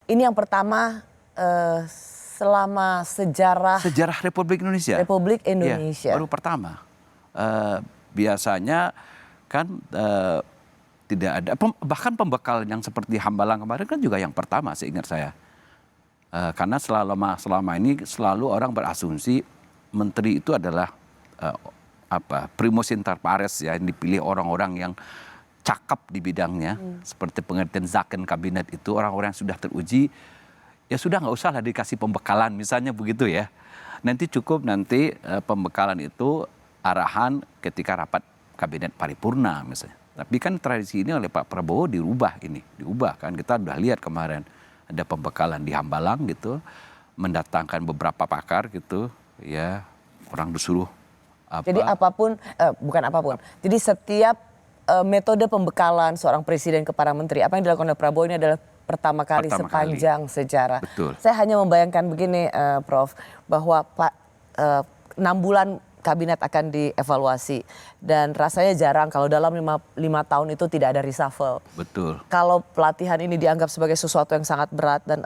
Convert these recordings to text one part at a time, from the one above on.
ini yang pertama selama sejarah Republik Indonesia. Republik Indonesia. Ya, baru pertama. Biasanya kan tidak ada, bahkan pembekalan yang seperti Hambalang kemarin kan juga yang pertama seingat saya. Karena selama ini selalu orang berasumsi menteri itu adalah primus inter pares, ya, yang dipilih orang-orang yang cakap di bidangnya, seperti pengertian zakon kabinet itu orang-orang yang sudah teruji. Ya sudah, nggak usah lah dikasih pembekalan misalnya begitu ya. Nanti cukup pembekalan itu arahan ketika rapat kabinet paripurna misalnya. Tapi kan tradisi ini oleh Pak Prabowo diubah kan. Kita udah lihat kemarin ada pembekalan di Hambalang gitu, mendatangkan beberapa pakar gitu ya, orang disuruh Jadi bukan apapun. Jadi setiap metode pembekalan seorang presiden kepada menteri, apa yang dilakukan oleh Prabowo ini adalah pertama kali sepanjang sejarah. Betul. Saya hanya membayangkan begini, Prof, bahwa 6 bulan kabinet akan dievaluasi dan rasanya jarang kalau dalam 5 tahun itu tidak ada reshuffle. Betul. Kalau pelatihan ini dianggap sebagai sesuatu yang sangat berat dan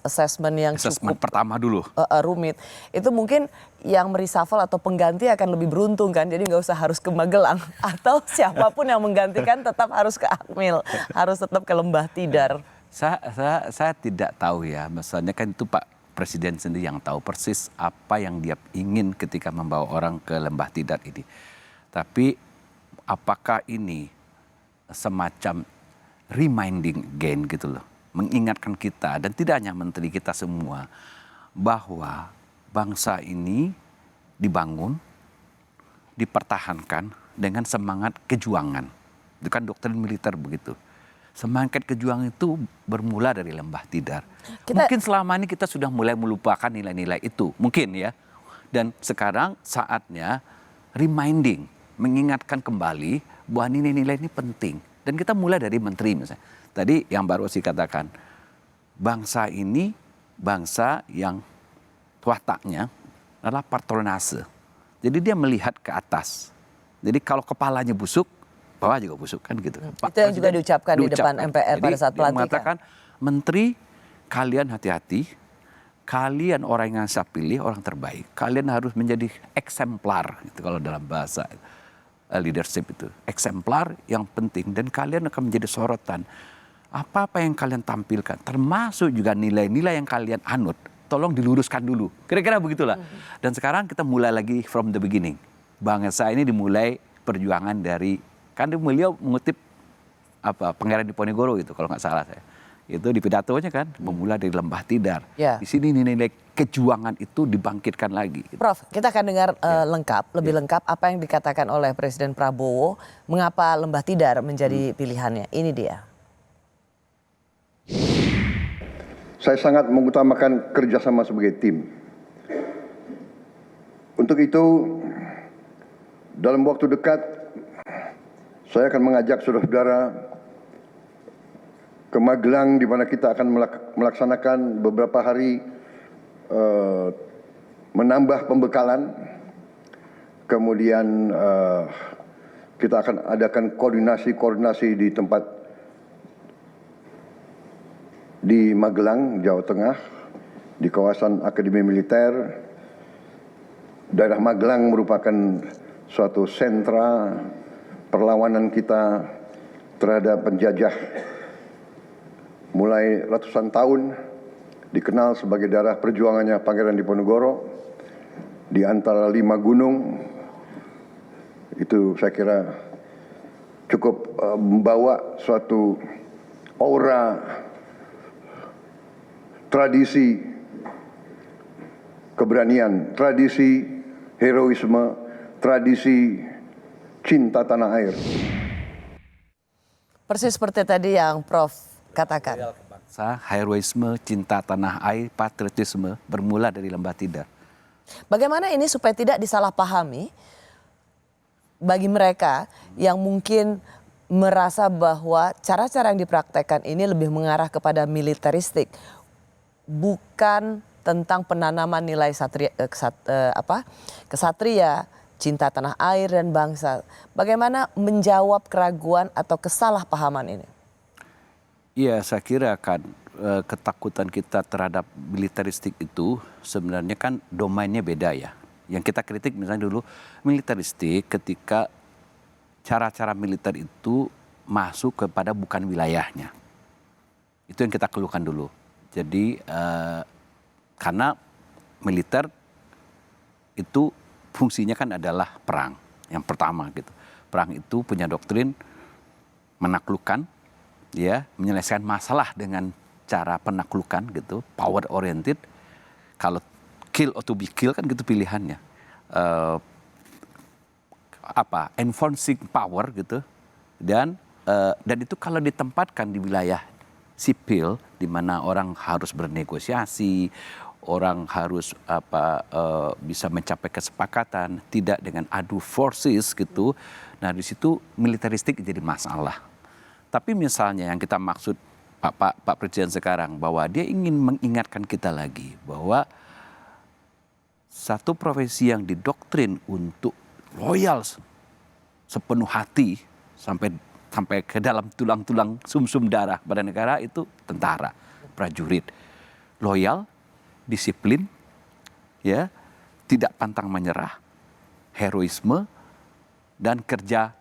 assessment yang cukup pertama dulu rumit, itu mungkin yang mereshuffle atau pengganti akan lebih beruntung kan, jadi nggak usah harus ke Magelang atau siapapun yang menggantikan tetap harus ke Akmil, harus tetap ke Lembah Tidar. Saya tidak tahu ya, misalnya kan itu Pak Presiden sendiri yang tahu persis apa yang dia ingin ketika membawa orang ke Lembah Tidar ini. Tapi apakah ini semacam reminding again gitu loh, mengingatkan kita dan tidak hanya menteri kita semua bahwa bangsa ini dibangun, dipertahankan dengan semangat kejuangan. Itu kan doktrin militer begitu. Semangat kejuangan itu bermula dari Lembah Tidar. Mungkin selama ini kita sudah mulai melupakan nilai-nilai itu, mungkin ya. Dan sekarang saatnya reminding, mengingatkan kembali bahwa nilai-nilai ini penting. Dan kita mulai dari menteri misalnya. Tadi yang baru saya katakan, bangsa ini bangsa yang wataknya adalah patronase. Jadi dia melihat ke atas. Jadi kalau kepalanya busuk, bawah juga busuk kan gitu. Itu yang juga diucapkan di depan MPR pada saat pelantikan. Mengatakan, menteri kalian hati-hati, kalian orang yang saya pilih orang terbaik, kalian harus menjadi eksemplar gitu kalau dalam bahasa leadership itu, eksemplar yang penting dan kalian akan menjadi sorotan. Apa-apa yang kalian tampilkan, termasuk juga nilai-nilai yang kalian anut, tolong diluruskan dulu. Kira-kira begitulah. Dan sekarang kita mulai lagi from the beginning. Bangsa ini dimulai perjuangan dari, kan beliau mengutip Pangeran Diponegoro gitu kalau nggak salah saya. Itu di pidatonya kan memulai dari Lembah Tidar. Ya. Di sini nilai kejuangan itu dibangkitkan lagi. Gitu. Prof, kita akan dengar lebih lengkap apa yang dikatakan oleh Presiden Prabowo, mengapa Lembah Tidar menjadi pilihannya. Ini dia. Saya sangat mengutamakan kerjasama sebagai tim. Untuk itu, dalam waktu dekat, saya akan mengajak saudara-saudara ke Magelang, di mana kita akan melaksanakan beberapa hari menambah pembekalan. Kemudian kita akan adakan koordinasi di tempat di Magelang, Jawa Tengah, di kawasan Akademi Militer. Daerah Magelang merupakan suatu sentra perlawanan kita terhadap penjajah mulai ratusan tahun, dikenal sebagai daerah perjuangannya Pangeran Diponegoro. Di antara 5 gunung itu saya kira cukup membawa suatu aura tradisi keberanian, tradisi heroisme, tradisi cinta tanah air. Persis seperti tadi yang Prof katakan. Bangsa, heroisme, cinta tanah air, patriotisme bermula dari Lembah Tidar. Bagaimana ini supaya tidak disalahpahami bagi mereka yang mungkin merasa bahwa cara-cara yang dipraktekkan ini lebih mengarah kepada militeristik, bukan tentang penanaman nilai kesatria, cinta tanah air dan bangsa. Bagaimana menjawab keraguan atau kesalahpahaman ini? Iya, saya kira kan ketakutan kita terhadap militeristik itu sebenarnya kan domainnya beda ya. Yang kita kritik misalnya dulu militeristik ketika cara-cara militer itu masuk kepada bukan wilayahnya. Itu yang kita keluhkan dulu. Jadi karena militer itu fungsinya kan adalah perang. Yang pertama gitu. Perang itu punya doktrin menaklukkan, ya, menyelesaikan masalah dengan cara penaklukan gitu, power oriented. Kalau kill or to be kill kan gitu pilihannya. Enforcing power gitu. Dan itu kalau ditempatkan di wilayah sipil di mana orang harus bernegosiasi, orang harus bisa mencapai kesepakatan, tidak dengan adu forces gitu. Nah, di situ militeristik jadi masalah. Tapi misalnya yang kita maksud Pak Presiden sekarang bahwa dia ingin mengingatkan kita lagi bahwa satu profesi yang didoktrin untuk loyal sepenuh hati sampai ke dalam tulang-tulang sumsum darah pada negara itu tentara, prajurit. Loyal, disiplin, ya, tidak pantang menyerah, heroisme, dan kerja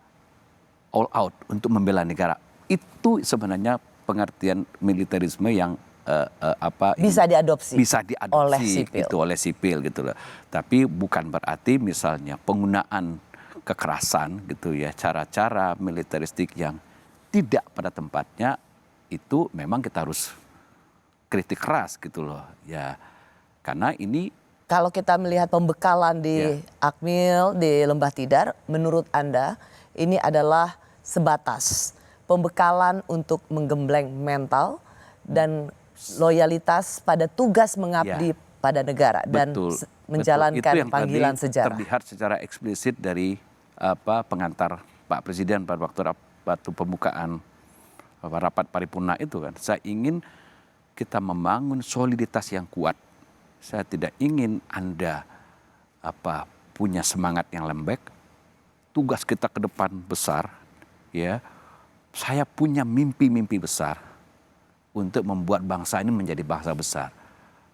all out untuk membela negara. Itu sebenarnya pengertian militerisme yang bisa diadopsi oleh sipil gitu loh. Tapi bukan berarti misalnya penggunaan kekerasan gitu ya, cara-cara militeristik yang tidak pada tempatnya itu memang kita harus kritik keras gitu loh ya, karena ini kalau kita melihat pembekalan di Akmil, di Lembah Tidar, menurut Anda ini adalah sebatas pembekalan untuk menggembleng mental dan loyalitas pada tugas mengabdi pada negara dan menjalankan panggilan sejarah. Terlihat secara eksplisit dari pengantar Pak Presiden pada waktu pembukaan rapat paripurna itu kan. Saya ingin kita membangun soliditas yang kuat. Saya tidak ingin Anda punya semangat yang lembek. Tugas kita ke depan besar, ya. Saya punya mimpi-mimpi besar untuk membuat bangsa ini menjadi bangsa besar.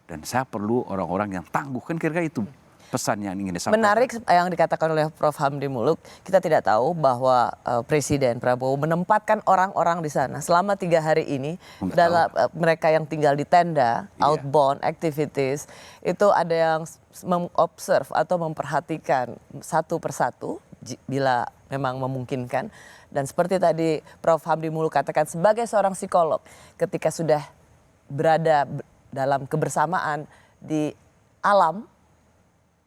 Dan saya perlu orang-orang yang tangguh, kan kira-kira itu pesan yang ingin disampaikan. Menarik yang dikatakan oleh Prof. Hamdi Muluk, kita tidak tahu bahwa Presiden Prabowo menempatkan orang-orang di sana selama 3 hari ini. Dalam mereka yang tinggal di tenda, outbound activities, itu ada yang mengobserv atau memperhatikan satu persatu bila memang memungkinkan. Dan seperti tadi Prof. Hamdi Muluk katakan, sebagai seorang psikolog, ketika sudah berada dalam kebersamaan di alam,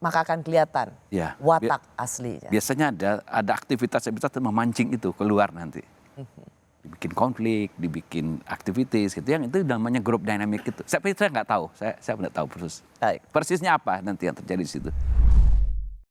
maka akan kelihatan watak aslinya. Biasanya ada aktivitas memancing itu keluar nanti. Dibikin konflik, dibikin aktivitas gitu. Yang itu namanya group dynamic itu. Saya nggak tahu, saya nggak tahu persisnya apa nanti yang terjadi di situ.